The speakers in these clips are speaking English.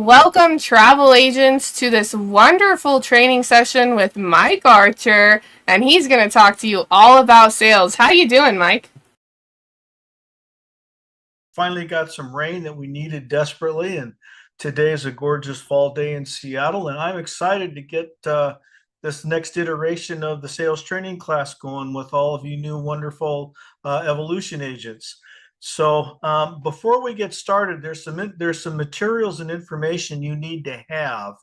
Welcome, travel agents, to this wonderful training session with Mike Archer, and he's going to talk to you all about sales. How you doing, Mike? Finally got some rain that we needed desperately, and today is a gorgeous fall day in Seattle, and I'm excited to get this next iteration of the sales training class going with all of you new wonderful evolution agents. So before we get started, there's some materials and information you need to have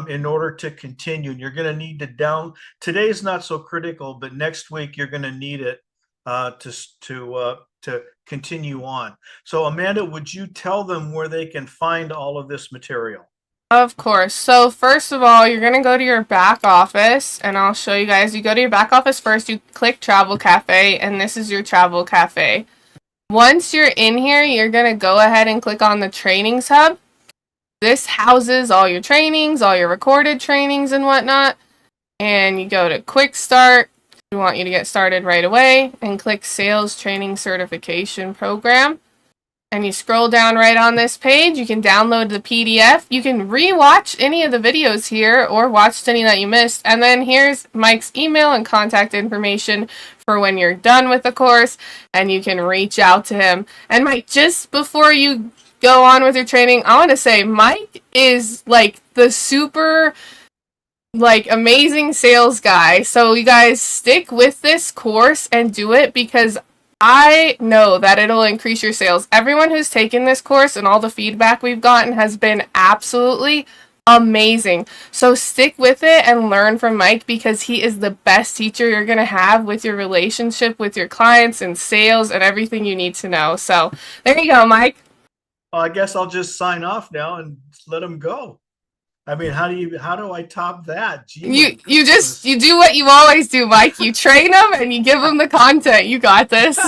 in order to continue. And you're going to need to Today's not so critical, but next week you're going to need it to continue on. So Amanda, would you tell them where they can find all of this material? Of course. So, first of all, you're going to go to your back office, and I'll show you guys. You go to your back office first, you click Travel Cafe, and this is your Travel Cafe. Once you're in here, you're going to go ahead and click on the Trainings Hub. This houses all your trainings, all your recorded trainings, and whatnot. And you go to Quick Start. We want you to get started right away and click Sales Training Certification Program. And you scroll down right on this page. You can download the PDF. You can re-watch any of the videos here or watch any that you missed. And then here's Mike's email and contact information for when you're done with the course, and you can reach out to him. And Mike, just before you go on with your training, I want to say Mike is like the super amazing sales guy. So you guys stick with this course and do it, because I know that it'll increase your sales. Everyone who's taken this course and all the feedback we've gotten has been absolutely amazing. So stick with it and learn from Mike, because he is the best teacher you're going to have with your relationship with your clients and sales and everything you need to know. So there you go, Mike. Well, I guess I'll just sign off now and let them go. I mean, how do I top that? You do what you always do, Mike. You train them and you give them the content. You got this.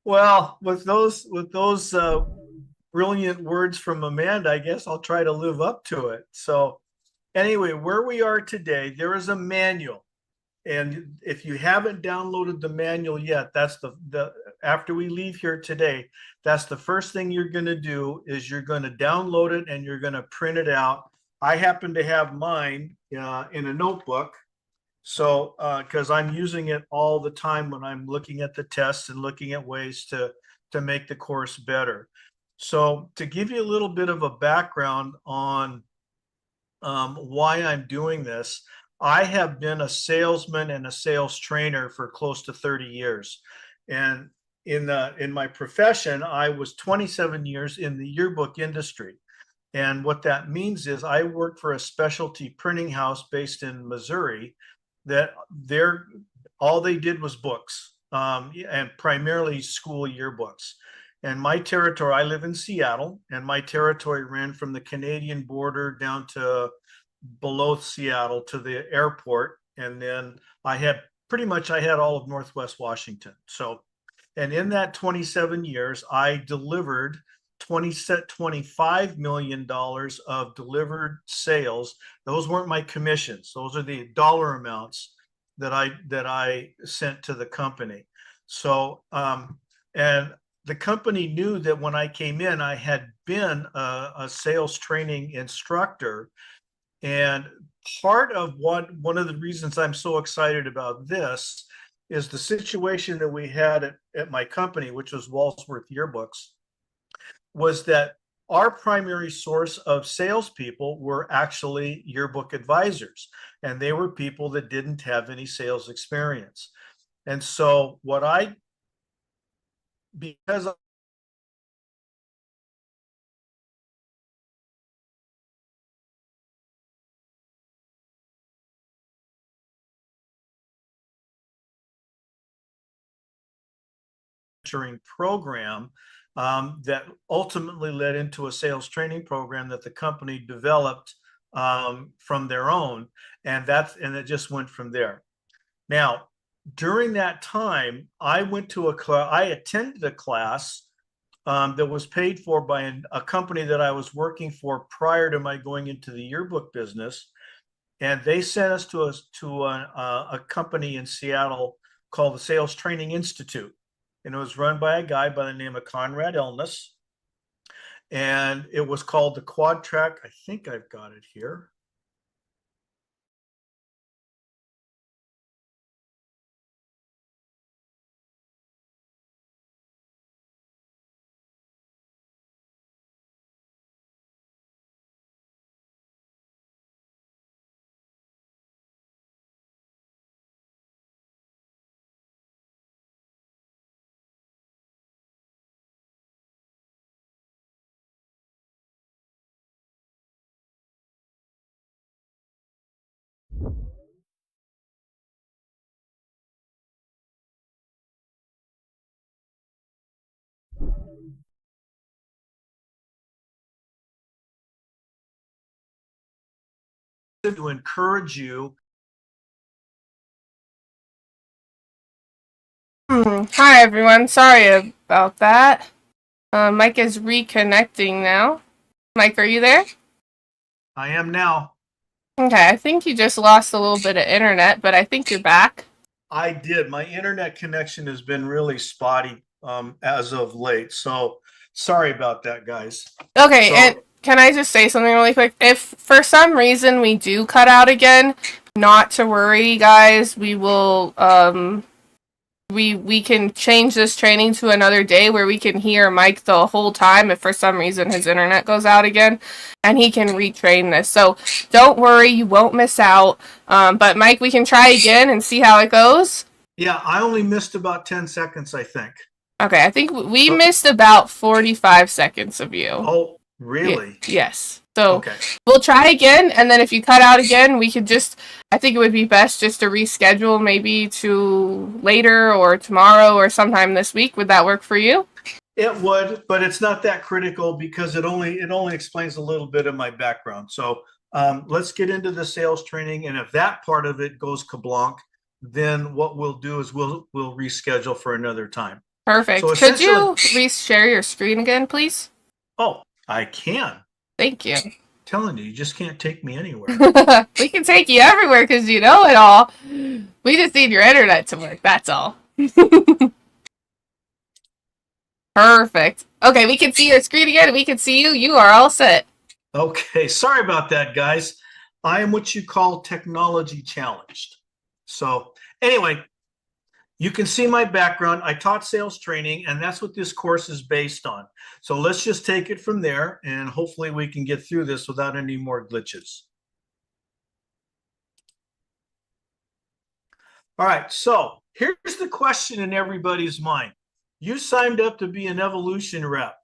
Well, with those brilliant words from Amanda, I guess I'll try to live up to it. So anyway, where we are today, there is a manual. And if you haven't downloaded the manual yet, that's the after we leave here today, that's the first thing you're going to do is you're going to download it and you're going to print it out. I happen to have mine in a notebook. So because I'm using it all the time when I'm looking at the tests and looking at ways to make the course better. So to give you a little bit of a background on why I'm doing this, I have been a salesman and a sales trainer for close to 30 years. And in my profession, I was 27 years in the yearbook industry. And what that means is I worked for a specialty printing house based in Missouri that all they did was books, and primarily school yearbooks. And my territory, I live in Seattle, and my territory ran from the Canadian border down to below Seattle to the airport. And then I had all of Northwest Washington. So, and in that 27 years, I delivered $25 million of delivered sales. Those weren't my commissions. Those are the dollar amounts that I sent to the company. So, and the company knew that when I came in, I had been a sales training instructor. And part of one of the reasons I'm so excited about this is the situation that we had at my company, which was Walsworth Yearbooks, was that our primary source of salespeople were actually yearbook advisors, and they were people that didn't have any sales experience. And so because program that ultimately led into a sales training program that the company developed from their own, and it just went from there. Now, during that time, I attended a class that was paid for by a company that I was working for prior to my going into the yearbook business, and they sent us to a company in Seattle called the Sales Training Institute, and it was run by a guy by the name of Conrad Elness. and it was called the Quad Track. I think I've got it here. To encourage you. Hi everyone, sorry about that. Mike is reconnecting now. Mike, are you there? I am now. Okay, I think you just lost a little bit of internet, but I think you're back. I did. My internet connection has been really spotty as of late. So sorry about that, guys. Okay, So and can I just say something really quick? If for some reason we do cut out again, not to worry, guys. We will we can change this training to another day where we can hear Mike the whole time if for some reason his internet goes out again, and he can retrain this. So don't worry, you won't miss out. But Mike, we can try again and see how it goes. yeah, I only missed about 10 seconds, I think. Okay, I think we So, missed about 45 seconds of you. oh, really? Yes. So Okay. we'll try again, and then if you cut out again, we could just. I think it would be best just to reschedule maybe to later or tomorrow or sometime this week. Would that work for you? It would, but it's not that critical because it only explains a little bit of my background. So let's get into the sales training, and if that part of it goes kablank, then what we'll do is we'll reschedule for another time. Perfect. So Could you share your screen again, please? Oh, I can. Thank you. Telling you, you just can't take me anywhere. We can take you everywhere because you know it all. We just need your internet to work. That's all. Perfect. Okay, we can see your screen again. We can see you. You are all set. Okay, sorry about that, guys. I am what you call technology challenged. So anyway, you can see my background. I taught sales training, and that's what this course is based on. So let's just take it from there, and hopefully we can get through this without any more glitches. All right, so here's the question in everybody's mind. You signed up to be an evolution rep.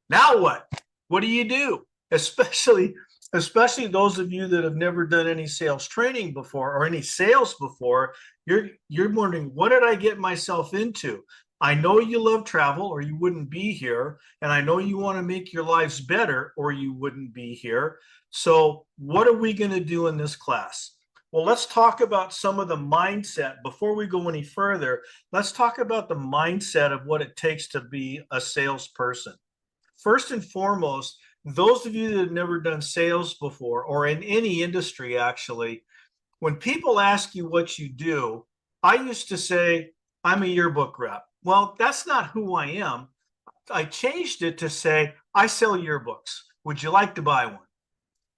Now what? What do you do? Especially those of you that have never done any sales training before or any sales before, you're wondering, what did I get myself into? I know you love travel or you wouldn't be here, and I know you want to make your lives better or you wouldn't be here. So what are we going to do in this class? Well, let's talk about some of the mindset. Before we go any further, let's talk about the mindset of what it takes to be a salesperson. First and foremost, those of you that have never done sales before or in any industry, actually, when people ask you what you do, I used to say, I'm a yearbook rep. Well, that's not who I am. I changed it to say, I sell yearbooks. Would you like to buy one?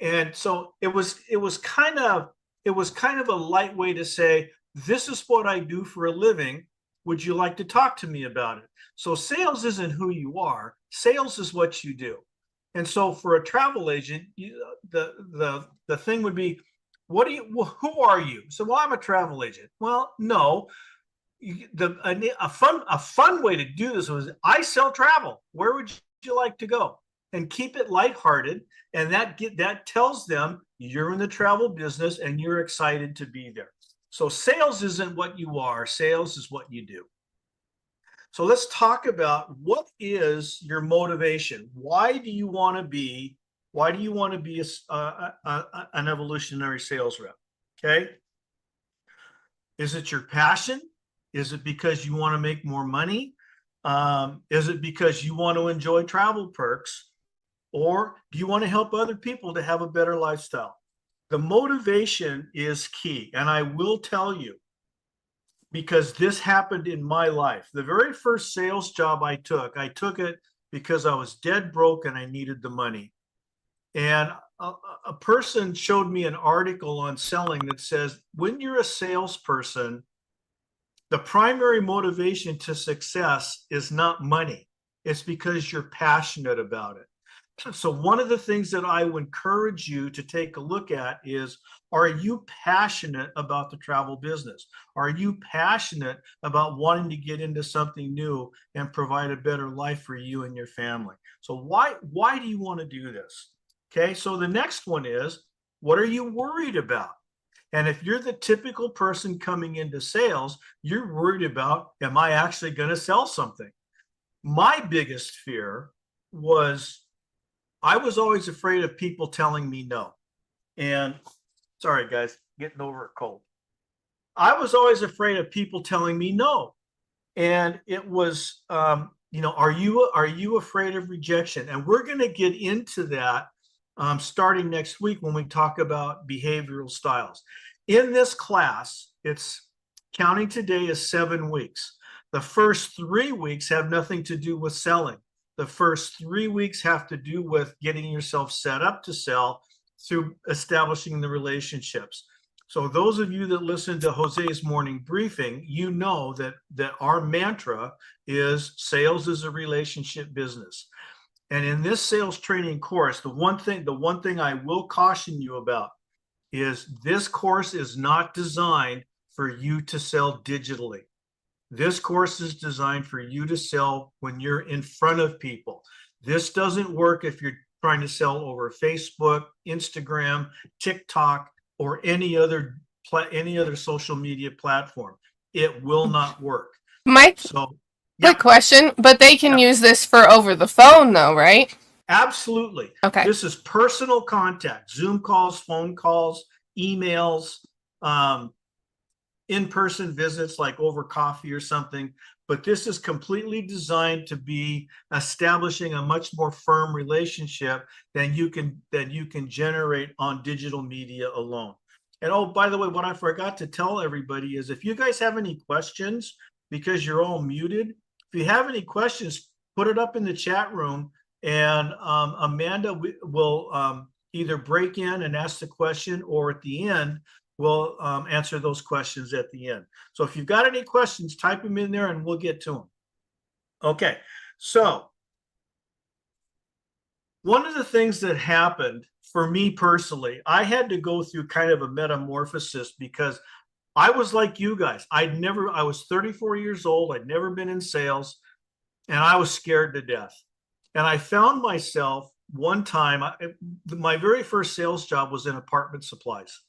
And so it was kind of a light way to say, this is what I do for a living. Would you like to talk to me about it? So sales isn't who you are. Sales is what you do. And so for a travel agent, the thing would be, who are you? So, well, I'm a travel agent. Well, no. A fun way to do this was, I sell travel. Where would you like to go? And keep it lighthearted, and that tells them you're in the travel business and you're excited to be there. So sales isn't what you are. Sales is what you do. So let's talk about, what is your motivation? Why do you want to be an evolutionary sales rep? Okay. Is it your passion? Is it because you want to make more money? Is it because you want to enjoy travel perks? Or do you want to help other people to have a better lifestyle? The motivation is key. And I will tell you, because this happened in my life. The very first sales job I took it because I was dead broke and I needed the money. And a person showed me an article on selling that says when you're a salesperson, the primary motivation to success is not money. It's because you're passionate about it. So one of the things that I would encourage you to take a look at is, are you passionate about the travel business? Are you passionate about wanting to get into something new and provide a better life for you and your family? So why do you want to do this? Okay, so the next one is, what are you worried about? And if you're the typical person coming into sales, you're worried about, am I actually going to sell something? My biggest fear was, I was always afraid of people telling me no. And sorry, guys, getting over a cold. I was always afraid of people telling me no. And it was, are you afraid of rejection? And we're going to get into that starting next week when we talk about behavioral styles. In this class, it's counting today is 7 weeks. The first 3 weeks have nothing to do with selling. The first 3 weeks have to do with getting yourself set up to sell through establishing the relationships. So those of you that listen to Jose's morning briefing, you know that our mantra is sales is a relationship business. And in this sales training course, the one thing I will caution you about is this course is not designed for you to sell digitally. This course is designed for you to sell when you're in front of people. This doesn't work if you're trying to sell over Facebook, Instagram, TikTok, or any other social media platform. It will not work. Mike, So, quick question, but they can use this for over the phone though, right? Absolutely. Okay. This is personal contact, Zoom calls, phone calls, emails, in-person visits like over coffee or something. But this is completely designed to be establishing a much more firm relationship than you can generate on digital media alone. And oh, by the way, what I forgot to tell everybody is, if you guys have any questions, because you're all muted, if you have any questions, put it up in the chat room, and Amanda will either break in and ask the question, or at the end, we'll answer those questions at the end. So if you've got any questions, type them in there and we'll get to them. Okay, so one of the things that happened for me personally, I had to go through kind of a metamorphosis, because I was like you guys. I was 34 years old. I'd never been in sales, and I was scared to death. And I found myself one time, my very first sales job was in apartment supplies.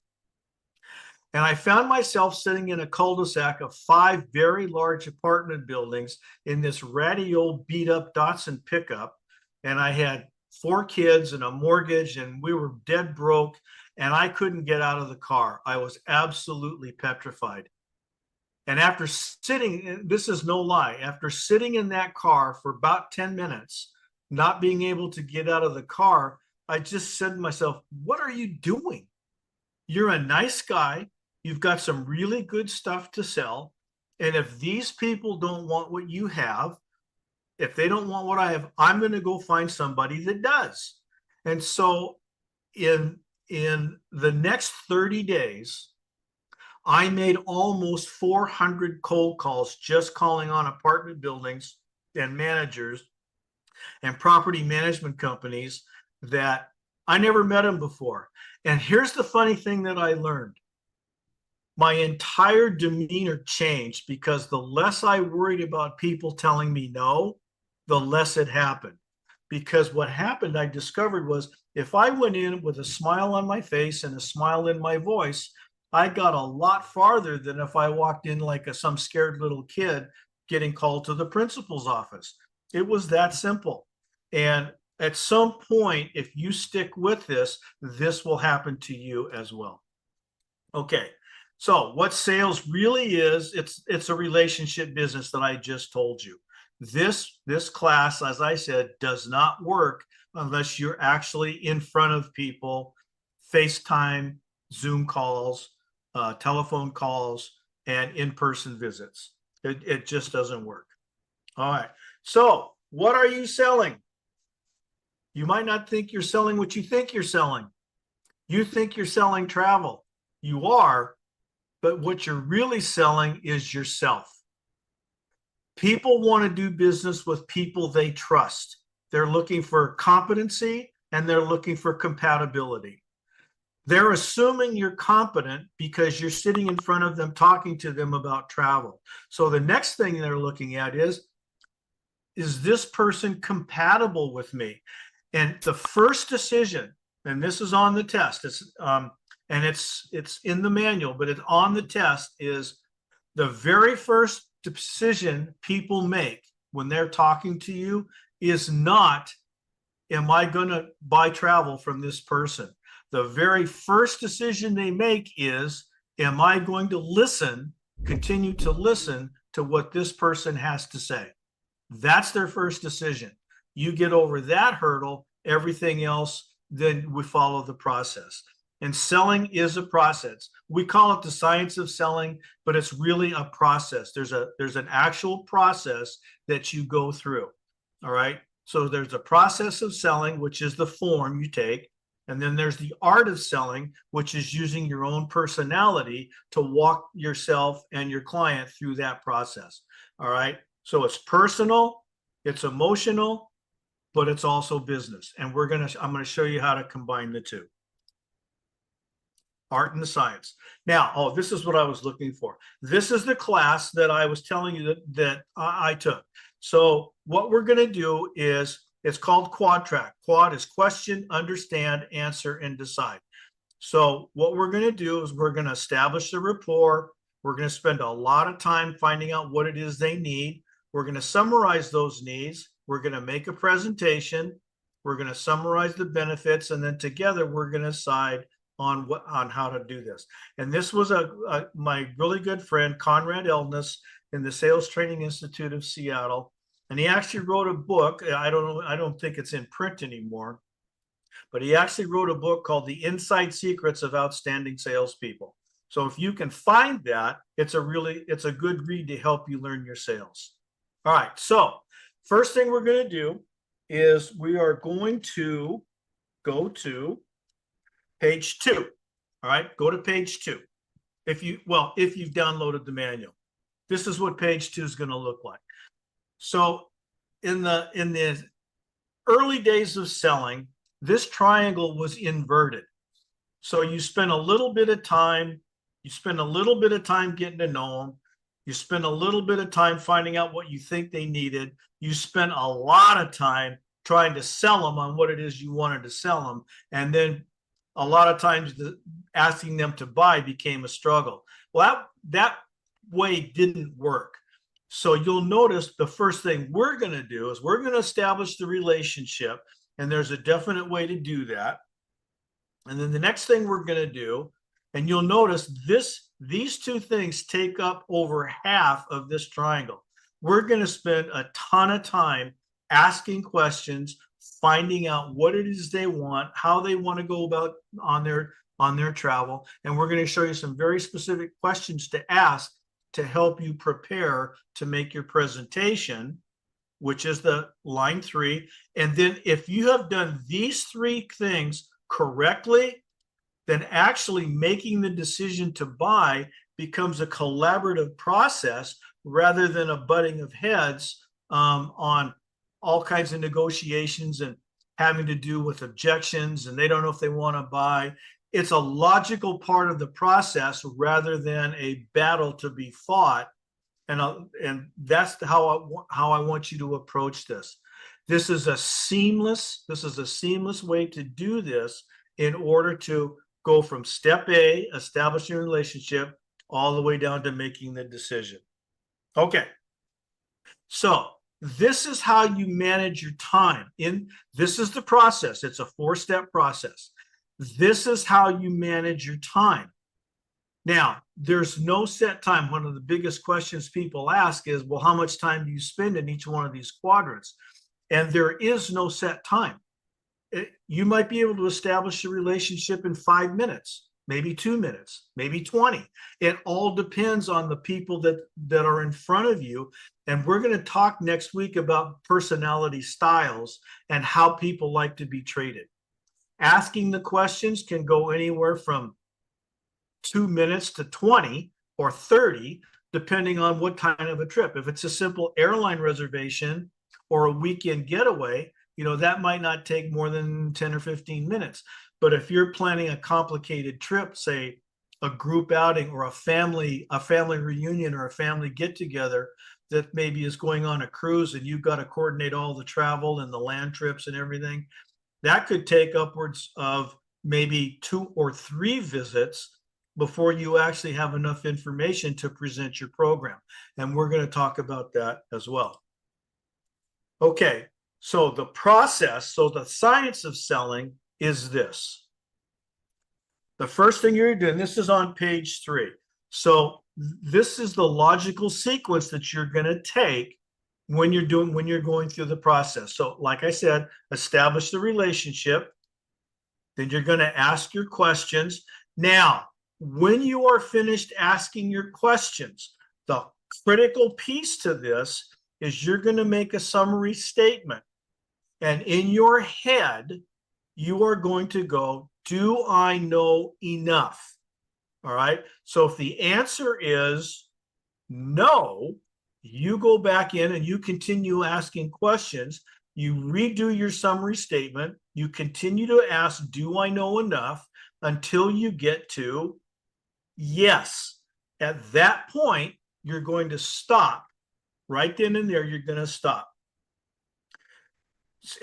And I found myself sitting in a cul-de-sac of 5 very large apartment buildings in this ratty old beat up Datsun pickup. And I had 4 kids and a mortgage, and we were dead broke, and I couldn't get out of the car. I was absolutely petrified. And after sitting, this is no lie, after sitting in that car for about 10 minutes, not being able to get out of the car, I just said to myself, what are you doing? You're a nice guy. You've got some really good stuff to sell. And if these people don't want what you have, if they don't want what I have, I'm going to go find somebody that does. And so in the next 30 days, I made almost 400 cold calls, just calling on apartment buildings and managers and property management companies that I never met them before. And here's the funny thing that I learned. My entire demeanor changed, because the less I worried about people telling me no, the less it happened. Because what happened, I discovered, was if I went in with a smile on my face and a smile in my voice, I got a lot farther than if I walked in like some scared little kid getting called to the principal's office. It was that simple. And at some point, if you stick with this, this will happen to you as well. Okay. So what sales really is, it's a relationship business that I just told you. This class, as I said, does not work unless you're actually in front of people, FaceTime, Zoom calls, telephone calls, and in-person visits. It just doesn't work. All right. So What are you selling? You might not think you're selling what you think you're selling. You think you're selling travel. You are, but what you're really selling is yourself. People want to do business with people they trust. They're looking for competency and they're looking for compatibility. They're assuming you're competent because you're sitting in front of them talking to them about travel. So the next thing they're looking at is this person compatible with me? And the first decision, and this is on the test, and it's in the manual, but it's on the test, is the very first decision people make when they're talking to you is not, am I going to buy travel from this person? The very first decision they make is, am I going to continue to listen to what this person has to say? That's their first decision. You get over that hurdle, everything else, then we follow the process. And selling is a process. We call it the science of selling, but it's really a process. There's an actual process that you go through. All right. So there's a process of selling, which is the form you take. And then there's the art of selling, which is using your own personality to walk yourself and your client through that process. All right. So it's personal, it's emotional, but it's also business. And I'm going to show you how to combine the two. Art and the science. Now, this is what I was looking for. This is the class that I was telling you that I took. So what we're going to do is, it's called Quad Track. Quad is question, understand, answer, and decide. So what we're going to do is we're going to establish the rapport. We're going to spend a lot of time finding out what it is they need. We're going to summarize those needs. We're going to make a presentation. We're going to summarize the benefits, and then together we're going to decide on how to do this. And this was my really good friend Conrad Eldness in the Sales Training Institute of Seattle, and he actually wrote a book. I don't think it's in print anymore, but he actually wrote a book called The Inside Secrets of Outstanding Salespeople. So if you can find that, it's a good read to help you learn your sales. All right. So first thing we're going to do is we are going to go to page 2. All right. Go to page 2. If you've downloaded the manual, this is what page 2 is going to look like. So in the early days of selling, this triangle was inverted. So you spend a little bit of time getting to know them. You spend a little bit of time finding out what you think they needed. You spend a lot of time trying to sell them on what it is you wanted to sell them. And then a lot of times asking them to buy became a struggle. Well, that way didn't work. So you'll notice the first thing we're going to do is we're going to establish the relationship. And there's a definite way to do that. And then the next thing we're going to do, and you'll notice these two things take up over half of this triangle. We're going to spend a ton of time asking questions, finding out what it is they want, how they want to go about on their travel. And we're going to show you some very specific questions to ask to help you prepare to make your presentation, which is the line 3. And then if you have done these 3 things correctly, then actually making the decision to buy becomes a collaborative process rather than a butting of heads on all kinds of negotiations and having to do with objections, and they don't know if they want to buy. It's a logical part of the process rather than a battle to be fought. And that's how I want you to approach this. This is a seamless way to do this in order to go from step A, establishing a relationship, all the way down to making the decision. Okay. So this is how you manage your time. This is the process. It's a 4-step process. This is how you manage your time. Now, there's no set time. One of the biggest questions people ask is, well, how much time do you spend in each one of these quadrants? And there is no set time. You might be able to establish a relationship in 5 minutes. maybe 2 minutes, maybe 20. It all depends on the people that are in front of you. And we're going to talk next week about personality styles and how people like to be treated. Asking the questions can go anywhere from 2 minutes to 20 or 30, depending on what kind of a trip. If it's a simple airline reservation or a weekend getaway, that might not take more than 10 or 15 minutes. But if you're planning a complicated trip, say a group outing or a family reunion or a family get together that maybe is going on a cruise, and you've got to coordinate all the travel and the land trips and everything, that could take upwards of maybe 2 or 3 visits before you actually have enough information to present your program. And we're going to talk about that as well. Okay, so the process, so the science of selling is this. The first thing you're doing, this is on page 3. So this is the logical sequence that you're going to take when you're going through the process. So like I said, establish the relationship. Then you're going to ask your questions. Now, when you are finished asking your questions, the critical piece to this is you're going to make a summary statement. And in your head, you are going to go, do I know enough? All right. So if the answer is no, you go back in and you continue asking questions. You redo your summary statement. You continue to ask, do I know enough? Until you get to yes. At that point, you're going to stop. Right then and there, you're going to stop.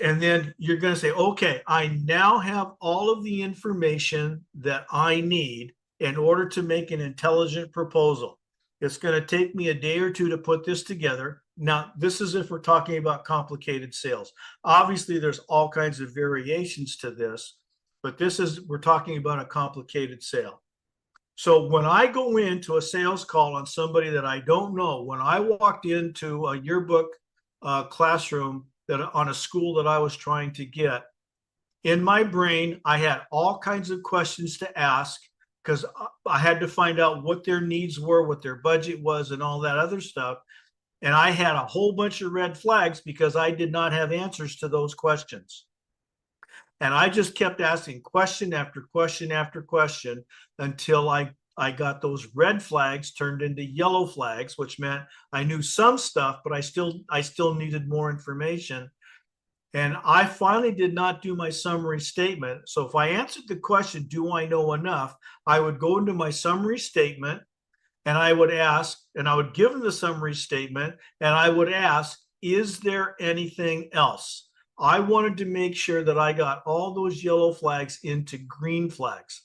And then you're going to say, okay, I now have all of the information that I need in order to make an intelligent proposal. It's going to take me a day or two to put this together. Now, this is if we're talking about complicated sales. Obviously, there's all kinds of variations to this, but we're talking about a complicated sale. So when I go into a sales call on somebody that I don't know, when I walked into a yearbook classroom on a school that I was trying to get, in my brain, I had all kinds of questions to ask because I had to find out what their needs were, what their budget was, and all that other stuff. And I had a whole bunch of red flags because I did not have answers to those questions. And I just kept asking question after question after question until I got those red flags turned into yellow flags, which meant I knew some stuff, but I still needed more information. And I finally did not do my summary statement. So if I answered the question, do I know enough? I would go into my summary statement and I would ask, and I would give them the summary statement, and I would ask, is there anything else? I wanted to make sure that I got all those yellow flags into green flags.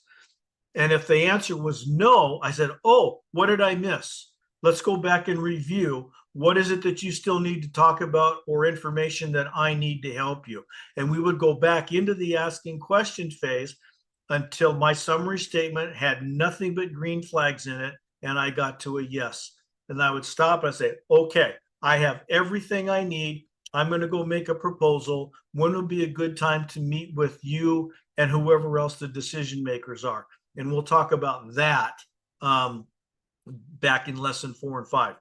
And if the answer was no, I said, oh, what did I miss? Let's go back and review. What is it that you still need to talk about or information that I need to help you? And we would go back into the asking question phase until my summary statement had nothing but green flags in it and I got to a yes. And I would stop and say, okay, I have everything I need. I'm going to go make a proposal. When would be a good time to meet with you and whoever else the decision makers are? And we'll talk about that back in lesson 4 and 5.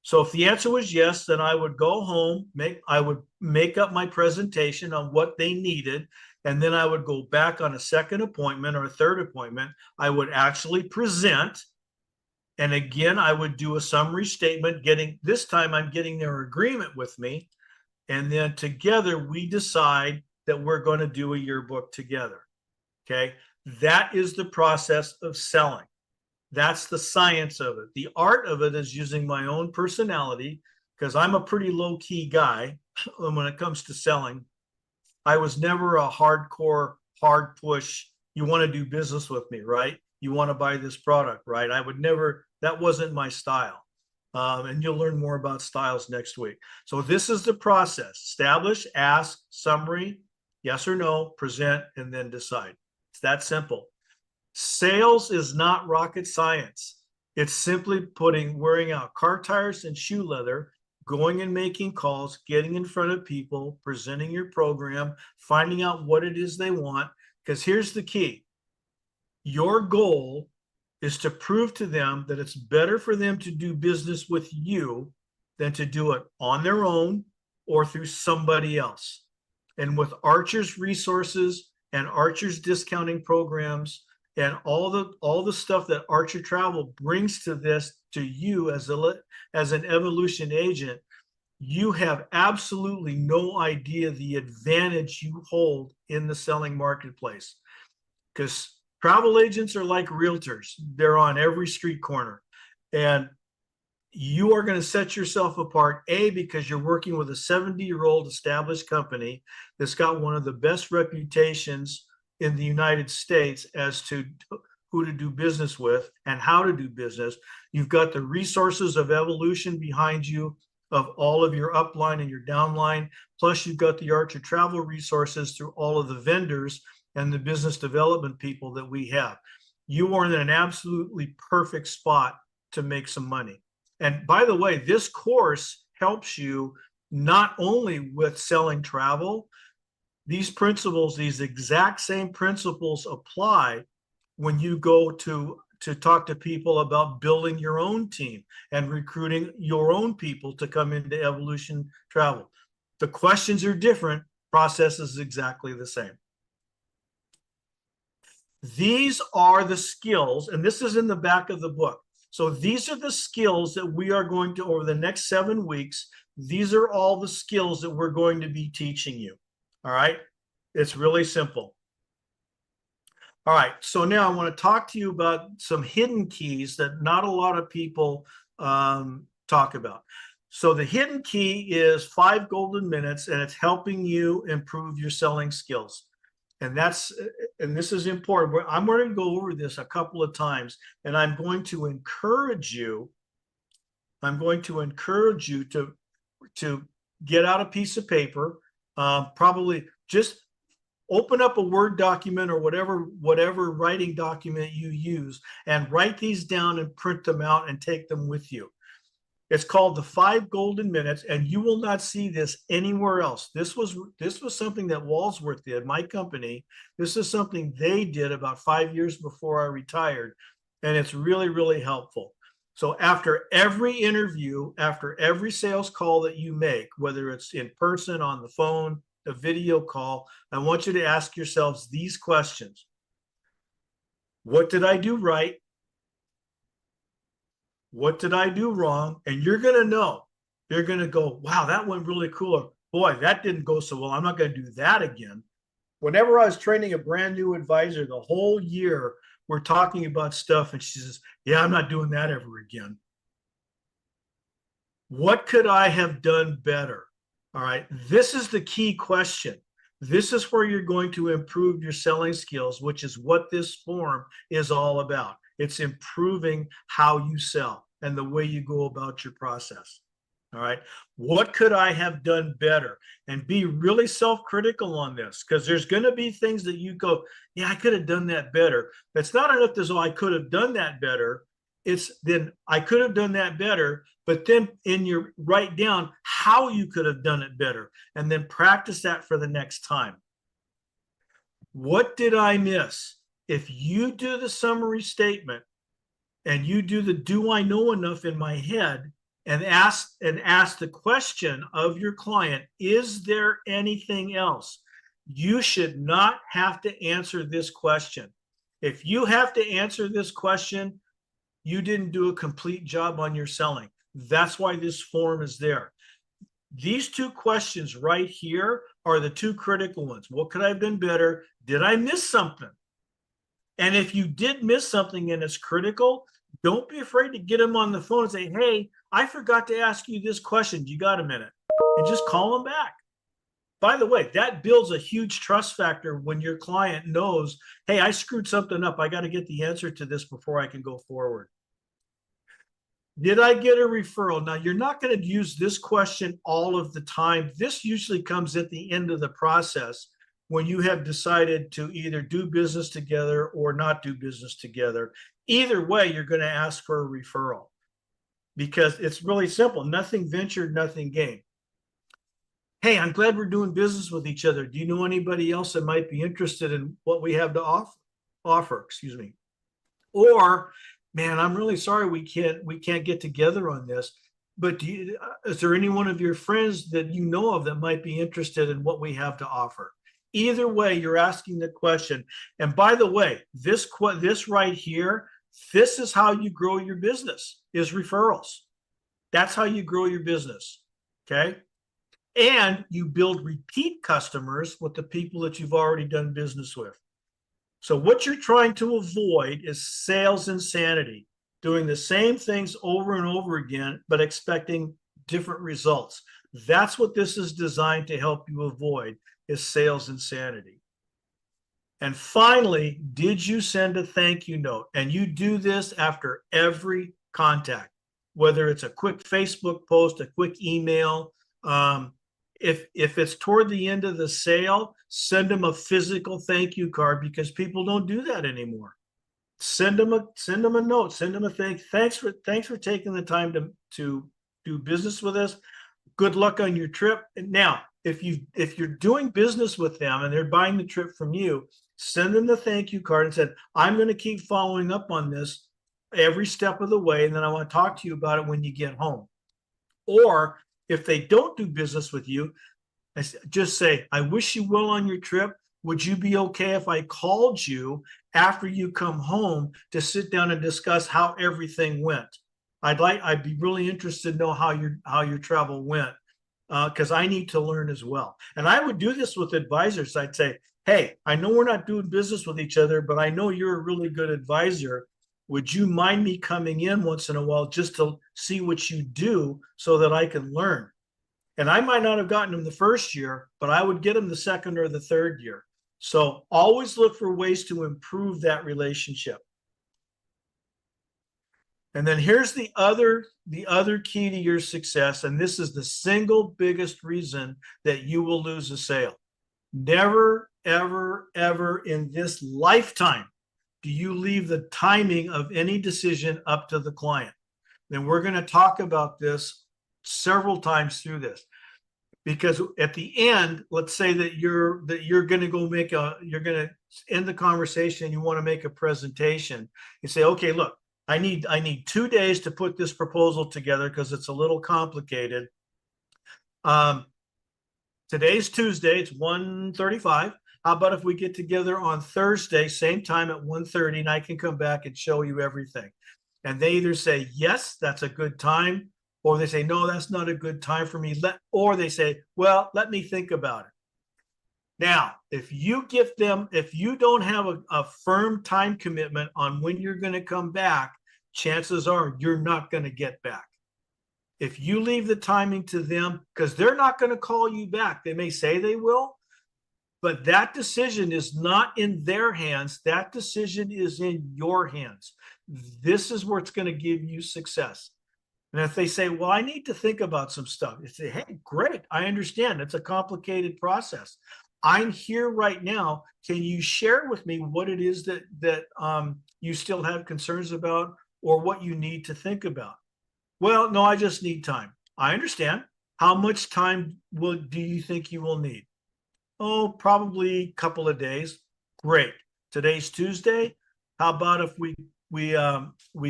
So if the answer was yes, then I would go home, I would make up my presentation on what they needed, and then I would go back on a second appointment or a third appointment. I would actually present, and again, I would do a summary statement, this time I'm getting their agreement with me, and then together we decide that we're going to do a yearbook together. Okay, that is the process of selling. That's the science of it. The art of it is using my own personality, because I'm a pretty low-key guy when it comes to selling. I was never a hardcore, hard push, you want to do business with me, right? You want to buy this product, right? I would never, that wasn't my style. And you'll learn more about styles next week. So this is the process. Establish, ask, summary, yes or no, present, and then decide. It's that simple. Sales is not rocket science. It's simply wearing out car tires and shoe leather, going and making calls, getting in front of people, presenting your program, finding out what it is they want. Because here's the key. Your goal is to prove to them that it's better for them to do business with you than to do it on their own or through somebody else. And with Archer's resources and Archer's discounting programs and all the stuff that Archer Travel brings to this to you as an evolution agent, you have absolutely no idea the advantage you hold in the selling marketplace, because travel agents are like realtors. They're on every street corner. And you are going to set yourself apart, A, because you're working with a 70-year-old established company that's got one of the best reputations in the United States as to who to do business with and how to do business. You've got the resources of evolution behind you, of all of your upline and your downline. Plus, you've got the Archer Travel resources through all of the vendors and the business development people that we have. You are in an absolutely perfect spot to make some money. And by the way, this course helps you not only with selling travel. These principles, these exact same principles apply when you go to talk to people about building your own team and recruiting your own people to come into Evolution Travel. The questions are different, process is exactly the same. These are the skills, and this is in the back of the book. So these are the skills that we are going to, over the next 7 weeks, these are all the skills that we're going to be teaching you. All right. It's really simple. All right. So now I want to talk to you about some hidden keys that not a lot of people talk about. So the hidden key is 5 golden minutes, and it's helping you improve your selling skills. And this is important. I'm going to go over this a couple of times, and I'm going to encourage you to get out a piece of paper, probably just open up a Word document or whatever writing document you use, and write these down and print them out and take them with you. It's called the 5 golden minutes, and you will not see this anywhere else. This was something that Walsworth did, my company. This is something they did about 5 years before I retired, and it's really, really helpful. So after every interview, after every sales call that you make, whether it's in person, on the phone, a video call, I want you to ask yourselves these questions. What did I do right? What did I do wrong? And you're going to know. You're going to go, wow, that went really cool. Boy, that didn't go so well. I'm not going to do that again. Whenever I was training a brand new advisor, the whole year, we're talking about stuff, and she says, yeah, I'm not doing that ever again. What could I have done better? All right. This is the key question. This is where you're going to improve your selling skills, which is what this form is all about. It's improving how you sell and the way you go about your process. All right. What could I have done better? And be really self-critical on this, because there's going to be things that you go, yeah, I could have done that better. It's not enough to say, oh, I could have done that better. It's then I could have done that better, but then write down how you could have done it better, and then practice that for the next time. What did I miss? If you do the summary statement and you do the do I know enough in my head, and ask the question of your client, is there anything else? You should not have to answer this question. If you have to answer this question, you didn't do a complete job on your selling. That's why this form is there. These 2 questions right here are the 2 critical ones. What could I have done better? Did I miss something? And if you did miss something and it's critical, don't be afraid to get them on the phone and say, hey, I forgot to ask you this question. You got a minute? And just call them back. By the way, that builds a huge trust factor when your client knows, hey, I screwed something up. I got to get the answer to this before I can go forward. Did I get a referral? Now, you're not going to use this question all of the time. This usually comes at the end of the process when you have decided to either do business together or not do business together. Either way, you're going to ask for a referral, because it's really simple. Nothing ventured, nothing gained. Hey, I'm glad we're doing business with each other. Do you know anybody else that might be interested in what we have to offer? offer, excuse me. Or, man, I'm really sorry we can't get together on this. But is there any one of your friends that you know of that might be interested in what we have to offer? Either way, you're asking the question. And by the way, this right here, this is how you grow your business, is referrals. That's how you grow your business. Okay. And you build repeat customers with the people that you've already done business with. So what you're trying to avoid is sales insanity, doing the same things over and over again, but expecting different results. That's what this is designed to help you avoid, is sales insanity. And finally, did you send a thank you note? And you do this after every contact, whether it's a quick Facebook post, a quick email. If it's toward the end of the sale, send them a physical thank you card, because people don't do that anymore. Send them a note, send them a thanks for taking the time to do business with us. Good luck on your trip. And now, if you're doing business with them and they're buying the trip from you, send them the thank you card and said, I'm going to keep following up on this every step of the way, and then I want to talk to you about it when you get home. Or if they don't do business with you, just say, I wish you well on your trip. Would you be okay if I called you after you come home to sit down and discuss how everything went? I'd be really interested to know how your travel went, because I need to learn as well. And I would do this with advisors. I'd say, hey, I know we're not doing business with each other, but I know you're a really good advisor. Would you mind me coming in once in a while just to see what you do so that I can learn? And I might not have gotten them the first year, but I would get them the second or the third year. So always look for ways to improve that relationship. And then here's the other key to your success, and this is the single biggest reason that you will lose a sale. Never, ever, ever in this lifetime do you leave the timing of any decision up to the client. Then we're going to talk about this several times through this, because at the end, let's say that you're going to you're going to end the conversation and you want to make a presentation. You say, okay, look, I need 2 days to put this proposal together because it's a little complicated. Today's Tuesday, it's 1:35. How about if we get together on Thursday, same time at 1:30, and I can come back and show you everything? And they either say, yes, that's a good time, or they say, no, that's not a good time for me. Or they say, well, let me think about it. Now, if you don't have a firm time commitment on when you're going to come back, chances are you're not going to get back. If you leave the timing to them, because they're not going to call you back, they may say they will, but that decision is not in their hands. That decision is in your hands. This is where it's going to give you success. And if they say, well, I need to think about some stuff, you say, hey, great, I understand. It's a complicated process. I'm here right now. Can you share with me what it is that you still have concerns about, or what you need to think about? Well, no, I just need time. I understand. How much time do you think you will need? Oh, probably a couple of days. Great. Today's Tuesday. How about if we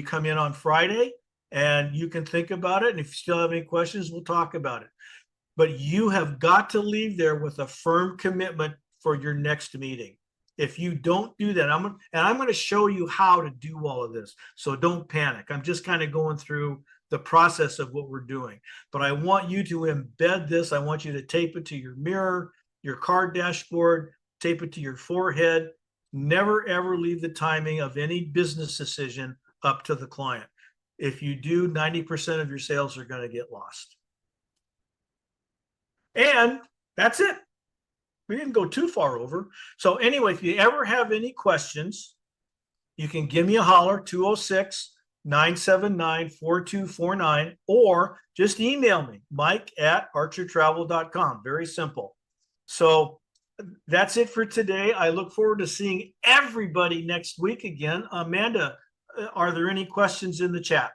come in on Friday and you can think about it? And if you still have any questions, we'll talk about it. But you have got to leave there with a firm commitment for your next meeting. If you don't do that, I'm going to show you how to do all of this. So don't panic. I'm just kind of going through the process of what we're doing. But I want you to embed this. I want you to tape it to your mirror, your car dashboard, tape it to your forehead. Never, ever leave the timing of any business decision up to the client. If you do, 90% of your sales are going to get lost. And that's it. We didn't go too far over. So anyway, if you ever have any questions, you can give me a holler, 206-979-4249, or just email me, mike@archertravel.com. Very simple. So that's it for today. I look forward to seeing everybody next week again. Amanda, are there any questions in the chat?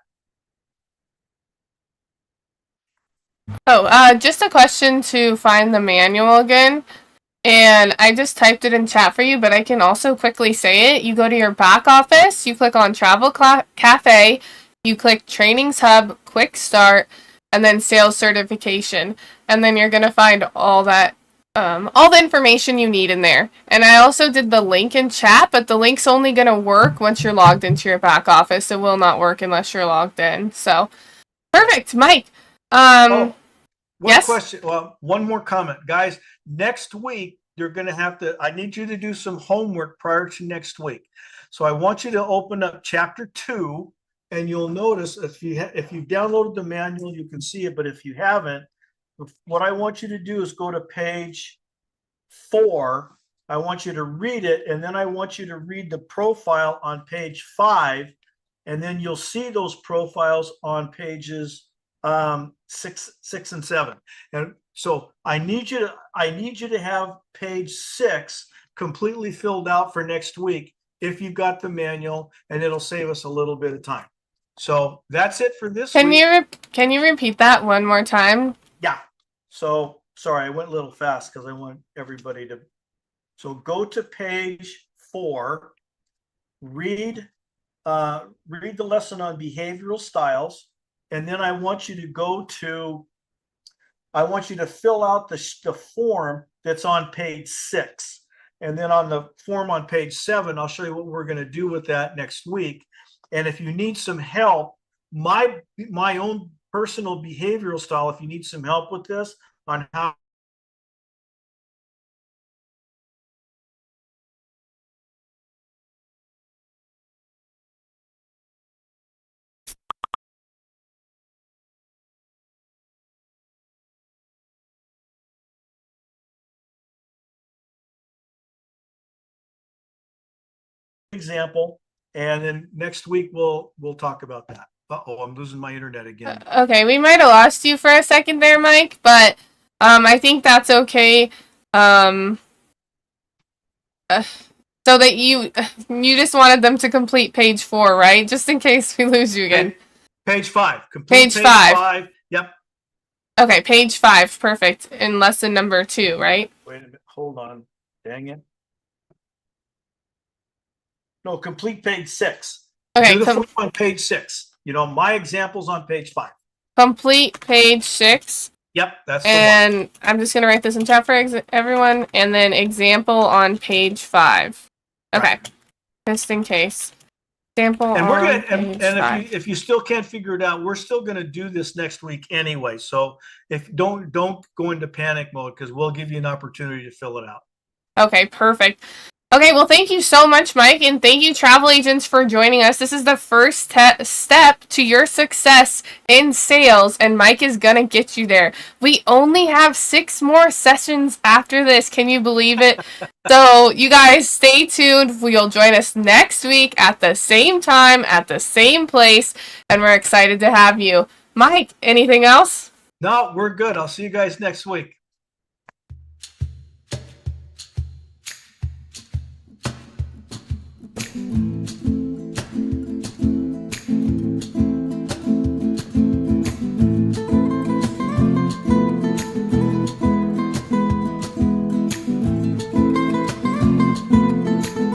Oh, just a question to find the manual again. And I just typed it in chat for you, but I can also quickly say it. You go to your back office, you click on Travel Cafe, you click Trainings Hub, Quick Start, and then Sales Certification. And then you're going to find all the information you need in there. And I also did the link in chat, but the link's only going to work once you're logged into your back office. It will not work unless you're logged in. So, perfect. Mike. One Yes? question. Well, one more comment, guys. Next week, you're going to have to, I need you to do some homework prior to next week. So I want you to open up chapter 2, and you'll notice if you downloaded the manual, you can see it. But if you haven't, what I want you to do is go to page 4. I want you to read it, and then I want you to read the profile on page 5, and then you'll see those profiles on pages 6 and 7. And so I need you to have page 6 completely filled out for next week if you've got the manual, and it'll save us a little bit of time. So that's it for this week. Can you repeat that one more time? Yeah. So sorry, I went a little fast because I want everybody to. So go to page 4, read the lesson on behavioral styles, and then I want you to fill out the form that's on page 6. And then on the form on page 7, I'll show you what we're going to do with that next week. And if you need some help, my own personal behavioral style, if you need some help with this on how example, and then next week we'll talk about that. Uh-oh, I'm losing my internet again. Okay, we might have lost you for a second there, Mike, but I think that's okay. So that you just wanted them to complete page 4, right? Just in case we lose you again. Page 5. Complete page 5. Yep. Okay, page 5. Perfect. In lesson number 2, right? Wait a minute. Hold on. Dang it. No, complete page 6. Okay. Do the form on page 6. My example's on page 5. Complete page 6. Yep, that's the one. And I'm just going to write this in chat for everyone. And then example on page 5. Okay. Right. Just in case. Example and we're on gonna, and if you still can't figure it out, we're still going to do this next week anyway. So if don't go into panic mode, because we'll give you an opportunity to fill it out. Okay, perfect. Okay, well, thank you so much, Mike, and thank you, travel agents, for joining us. This is the first step to your success in sales, and Mike is going to get you there. We only have 6 more sessions after this. Can you believe it? So, you guys, stay tuned. You'll join us next week at the same time, at the same place, and we're excited to have you. Mike, anything else? No, we're good. I'll see you guys next week.